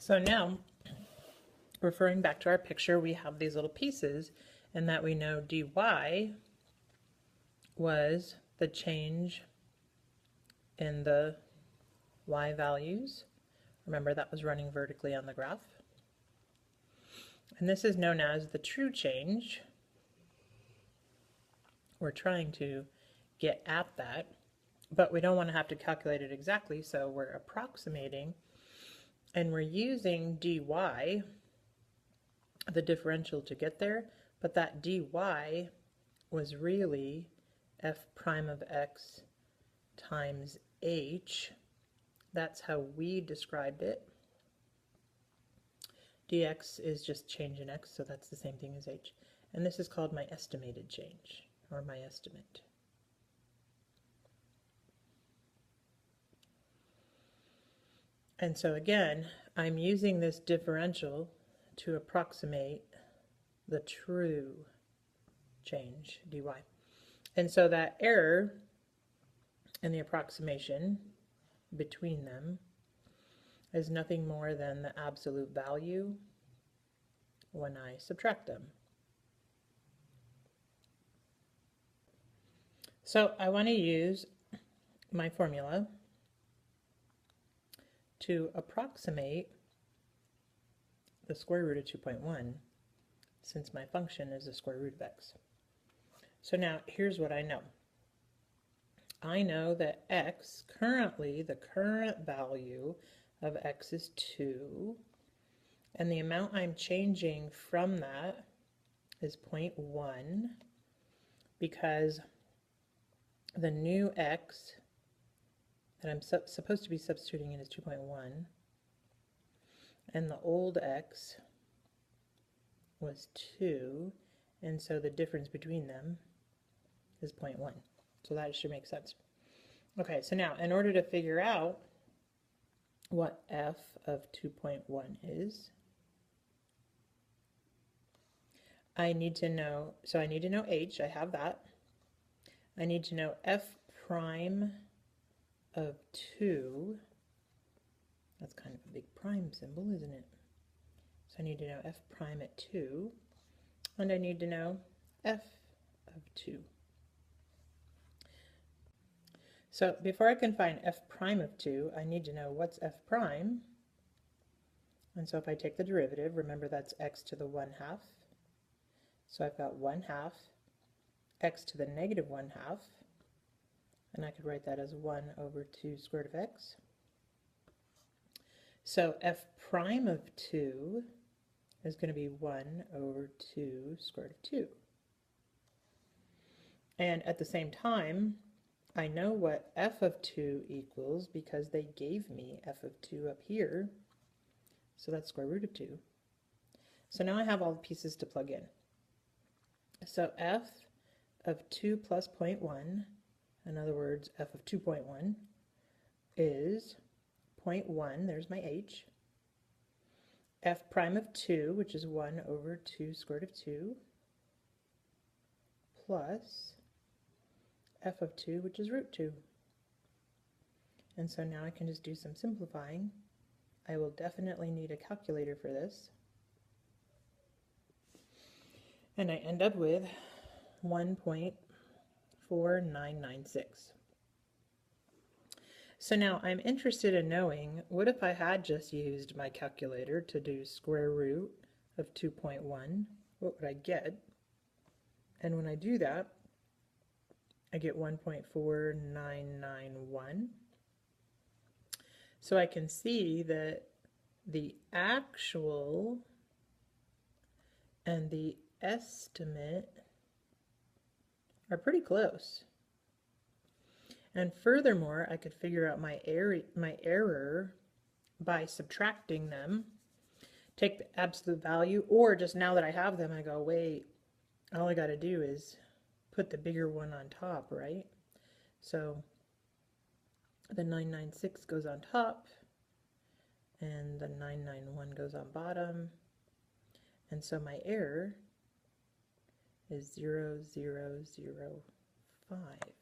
So now, referring back to our picture, we have these little pieces, and that we know dy was the change in the y values. Remember, that was running vertically on the graph. And this is known as the true change. We're trying to get at that, but we don't want to have to calculate it exactly, so we're approximating, and we're using dy, the differential, to get there, but that dy was really f prime of x times h. That's how we described it. dx is just change in x, so that's the same thing as h. And this is called my estimated change, or my estimate. And so again, I'm using this differential to approximate the true change, dy. And so that error in the approximation between them is nothing more than the absolute value when I subtract them. So I want to use my formula to approximate the square root of 2.1, since my function is the square root of x. So now here's what I know. I know that x, currently the current value of x is 2, and the amount I'm changing from that is 0.1, because the new x that I'm supposed to be substituting in is 2.1, and the old x was 2, and so the difference between them is 0.1. So that should make sense. Okay, so now in order to figure out what f of 2.1 is, I need to know, so I need to know h, I have that. I need to know f prime of 2, that's kind of a big prime symbol, isn't it? So I need to know f prime at 2, and I need to know f of 2. So before I can find f prime of 2, I need to know what's f prime. And so if I take the derivative, remember that's x to the 1/2. So I've got 1/2 x to the negative 1/2. And I could write that as 1 over 2 squared of x. So f prime of 2 is going to be 1 over 2 squared of 2. And at the same time, I know what f of 2 equals because they gave me f of 2 up here. So that's square root of 2. So now I have all the pieces to plug in. So f of 2 plus 0.1, in other words, f of 2.1 is 0.1, there's my h, f prime of 2, which is 1 over 2 squared of 2, plus f of 2, which is root 2. And so now I can just do some simplifying. I will definitely need a calculator for this. And I end up with 1.4996. So now I'm interested in knowing, what if I had just used my calculator to do square root of 2.1? What would I get? And when I do that, I get 1.4991. So I can see that the actual and the estimate are pretty close. And furthermore, I could figure out my error by subtracting them, take the absolute value, or just now that I have them, I go, wait, all I got to do is put the bigger one on top, right? So the 996 goes on top, and the 991 goes on bottom, and so my error is 0005.